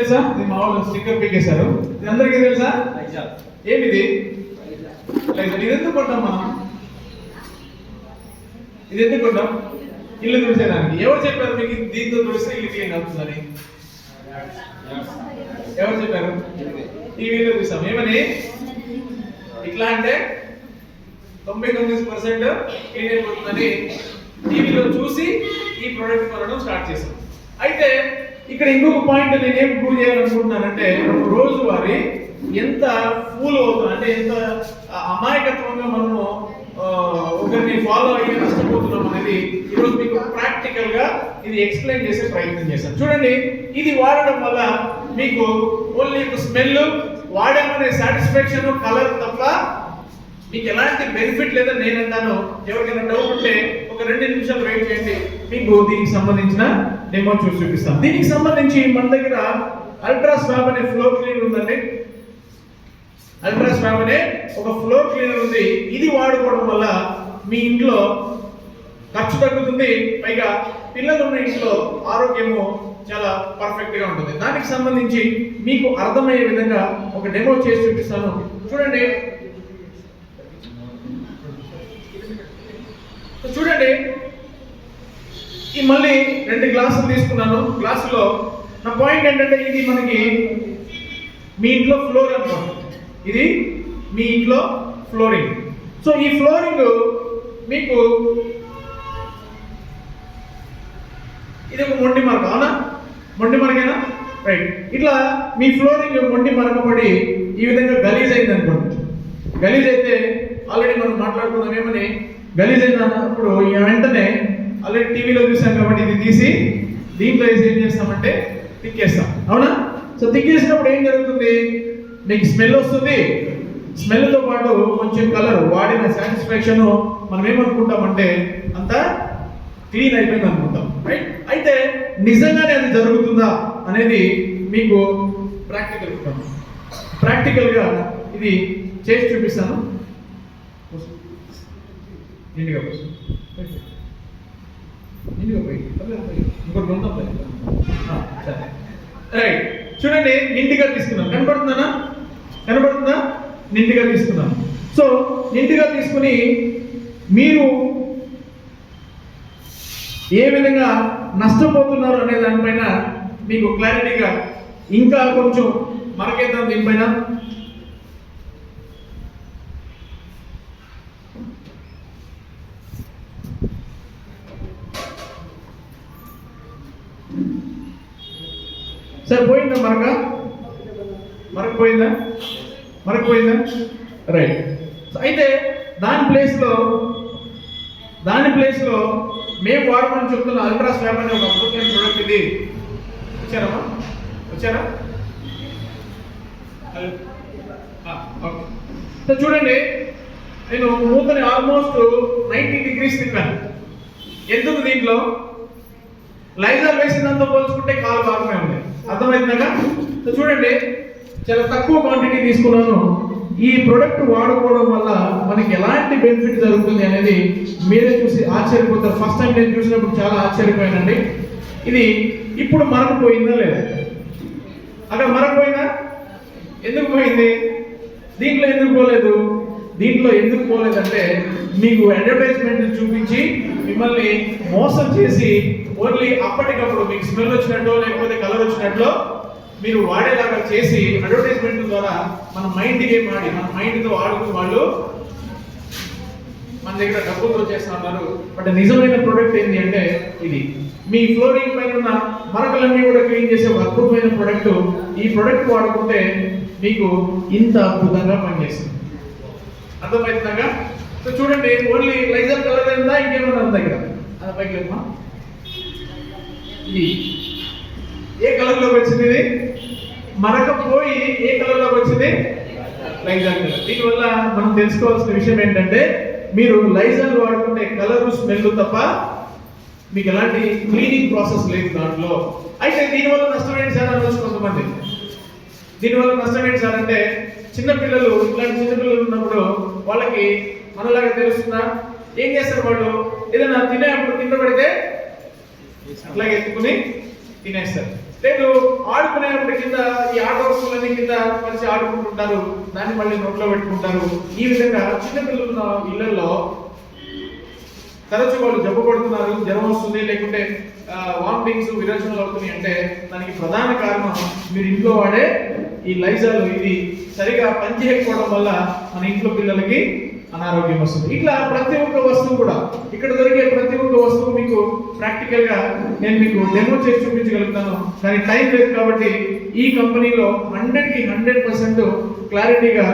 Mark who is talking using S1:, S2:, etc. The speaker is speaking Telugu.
S1: తెలుసా? ఇది మామూలు స్టిక్కర్ పీకేశారు. ఇది అందరికీ తెలుసా? ఏమిది? ఇది ఎందుకు కొంటాం మనం? ఇది ఎందుకు కొంటాం? ఇల్లు తుడిచేదానికి. ఎవరు చెప్పారు మీకు దీంతో తుడిస్తే ఇల్లు క్లీన్ అవుతుందని? ఎవరు చెప్పారు? టీవీలో చూసాం. ఏమని? ఇట్లా అంటే 99% క్లీన్ అయిపోతుందని టీవీలో చూసి ఈ ప్రోడక్ట్ కొనడం స్టార్ట్ చేశాం. అయితే ఇక్కడ ఇంకొక పాయింట్ నేనేం ప్రూవ్ చేయాలనుకుంటున్నానంటే, రోజువారీ ఎంత ఫూల్ అవుతుంది అంటే ఎంత అమాయకత్వంగా మనము ఒకరిని ఫాలో అయ్యి నష్టపోతున్నాం అనేది ఈరోజు మీకు ప్రాక్టికల్ గా ఇది ఎక్స్ప్లెయిన్ చేసే ప్రయత్నం చేశాను. చూడండి, ఇది వాడడం వల్ల మీకు ఓన్లీ స్మెల్, వాడామనే సాటిస్ఫాక్షన్, కలర్ తప్ప మీకు ఎలాంటి బెనిఫిట్ లేదని నేను అంటాను. ఎవరికైనా డౌట్ ఉంటే ఒక 2 నిమిషాలు వెయిట్ చేయండి, మీకు దీనికి సంబంధించిన డెమో చూపిస్తాం. దీనికి సంబంధించి మన దగ్గర అల్ట్రా స్వాబ్ అనే ఫ్లోర్ క్లీనర్ ఉందండి. అల్ట్రా స్వాబ్ అనే ఒక ఫ్లోర్ క్లీనర్ ఉంది. ఇది వాడుకోవడం వల్ల మీ ఇంట్లో ఖర్చు తగ్గుతుంది, పైగా పిల్లలు ఉన్న ఇంట్లో ఆరోగ్యము చాలా పర్ఫెక్ట్ గా ఉంటుంది. దానికి సంబంధించి మీకు అర్థమయ్యే విధంగా ఒక డెమో చేసి చూపిస్తాను. చూడండి, ఈ మళ్ళీ 2 గ్లాసులు తీసుకున్నాను. గ్లాసులో నా పాయింట్ ఏంటంటే, ఇది మనకి మీ ఇంట్లో ఫ్లోర్ అనుకోండి, ఇది మీ ఇంట్లో ఫ్లోరింగ్. సో ఈ ఫ్లోరింగ్ మీకు ఇది ఒక మొండి మరక, అవునా? మొండి మరకేనా? రైట్. ఇట్లా మీ ఫ్లోరింగ్ మొండి మరకపడి ఈ విధంగా గలీజ్ అయింది అనుకోండి. గలీజ్ అయితే ఆల్రెడీ మనం మాట్లాడుకున్నాం ఏమని, గలీజ్ అయినప్పుడు వెంటనే ఆల్రెడీ టీవీలో చూసాం కాబట్టి ఇది తీసి దీంట్లో వేసి ఏం చేస్తామంటే తిక్కేస్తాం, అవునా? సో తిక్కేసినప్పుడు ఏం జరుగుతుంది? మీకు స్మెల్ వస్తుంది. స్మెల్తో పాటు కొంచెం కలర్, వాడిన సాటిస్ఫాక్షన్. మనం ఏమనుకుంటామంటే అంతా క్లీన్ అయిపోయింది అనుకుంటాం, రైట్? అయితే నిజంగానే అది జరుగుతుందా అనేది మీకు ప్రాక్టికల్గా ఇది చేసి చూపిస్తాను. రైట్, చూడండి, నిండుగా తీసుకున్నాం. కనబడుతుందా? నిండుగా తీసుకున్నాం. సో నిండుగా తీసుకుని మీరు ఏ విధంగా నష్టపోతున్నారు అనే దానిపైన మీకు క్లారిటీగా ఇంకా కొంచెం మరకేద్దాం. దీనిపైన సార్ పోయిందా? మరకపోయిందా? రైట్. అయితే దాని ప్లేస్లో మేము వాడమని చెప్తున్న అల్ట్రా స్వాబ్ అనే ఒక అద్భుతమైన ప్రోడక్ట్ ఇది. వచ్చారా? ఓకే. సో చూడండి, నేను మూతని ఆల్మోస్ట్ 90 డిగ్రీస్ తిప్పాను. ఎందుకు? దీంట్లో లైజాల్ వేసినంత పోల్చుకుంటే కాలు భాగమే ఉంది. అర్థమైందాక? సో చూడండి, చాలా తక్కువ క్వాంటిటీ తీసుకున్నాను. ఈ ప్రొడక్ట్ వాడుకోవడం వల్ల మనకి ఎలాంటి బెనిఫిట్ జరుగుతుంది అనేది మీరే చూసి ఆశ్చర్యపోతారు. ఫస్ట్ టైం నేను చూసినప్పుడు చాలా ఆశ్చర్యపోయానండి. ఇది ఇప్పుడు మరకపోయిందా లేదా? అక్కడ మరకపోయిందా? ఎందుకు పోయింది? దీంట్లో ఎందుకు పోలేదంటే మీకు అడ్వర్టైజ్మెంట్ చూపించి మిమ్మల్ని మోసం చేసి ఓన్లీ అప్పటికప్పుడు మీకు స్మెల్ వచ్చినట్టు లేకపోతే కలర్ వచ్చినట్లు మీరు వాడేలాగా చేసి అడ్వర్టైజ్మెంట్ ద్వారా మన మైండ్ గేమ్ ఆడి మన మైండ్తో ఆడుకుని వాళ్ళు మన దగ్గర డబ్బులు వచ్చేస్తున్నారు. బట్ నిజమైన ప్రోడక్ట్ ఏంటి అంటే ఇది మీ ఫ్లోరింగ్ పైన ఉన్న మరకలన్నీ కూడా క్లీన్ చేసే ఒక అద్భుతమైన ప్రోడక్ట్. ఈ ప్రోడక్ట్ వాడుకుంటే మీకు ఇంత అద్భుతంగా పనిచేస్తుంది. అర్థమవుతుందా? సో చూడండి, ఓన్లీ లైజర్ కలర్ అయిందా, ఇంకేమన్నా ఉందా? దగ్గర అది పైకి వెళ్తాం. ఇది ఏ కలర్లోకి వచ్చింది? ఇది మరకపోయి ఏ కలర్లోకి వచ్చింది? Lizol colour. దీనివల్ల మనం తెలుసుకోవాల్సిన విషయం ఏంటంటే, మీరు లైజాల్ వాడుకుంటే కలరు, స్మెల్ తప్ప మీకు ఎలాంటి క్లీనింగ్ ప్రాసెస్ లేదు దాంట్లో. అయితే దీనివల్ల నష్టం ఏంటి సార్ అనొచ్చు కొంతమంది. దీనివల్ల నష్టం ఏంటి సార్ అంటే, ఇట్లాంటి చిన్నపిల్లలు ఉన్నప్పుడు వాళ్ళకి మనలాగా తెలుస్తుందా? ఏం చేస్తారు వాళ్ళు? ఏదైనా తినేటప్పుడు కింద పడితే అట్లాగే ఎత్తుకుని తినేస్తారు. లేదు ఆడుకునేప్పుడు కింద ఈ ఆట వస్తువులన్నీ కింద కలిసి ఆడుకుంటుంటారు, దాన్ని మళ్ళీ నోట్లో పెట్టుకుంటారు. ఈ విధంగా చిన్నపిల్లలు ఉన్న ఇళ్లలో తరచు వాళ్ళు జబ్బు పడుతున్నారు, జ్వరం వస్తుంది, లేకుంటే వామిటింగ్స్ విరోచనలు అవుతున్నాయి అంటే దానికి ప్రధాన కారణం మీరు ఇంట్లో వాడే ఈ లైజాల్ ఇది సరిగా పనిచేయకపోవడం వల్ల మన ఇంట్లో పిల్లలకి అనారోగ్యం వస్తుంది. ఇట్లా ప్రతి ఒక్క వస్తువు కూడా ఇక్కడ దొరికే ప్రతి ఒక్క వస్తువు మీకు ప్రాక్టికల్ గా నేను మీకు డెమో చేసి చూపించగలుగుతాను, కానీ టైం లేదు కాబట్టి ఈ కంపెనీలో 100% క్లారిటీగా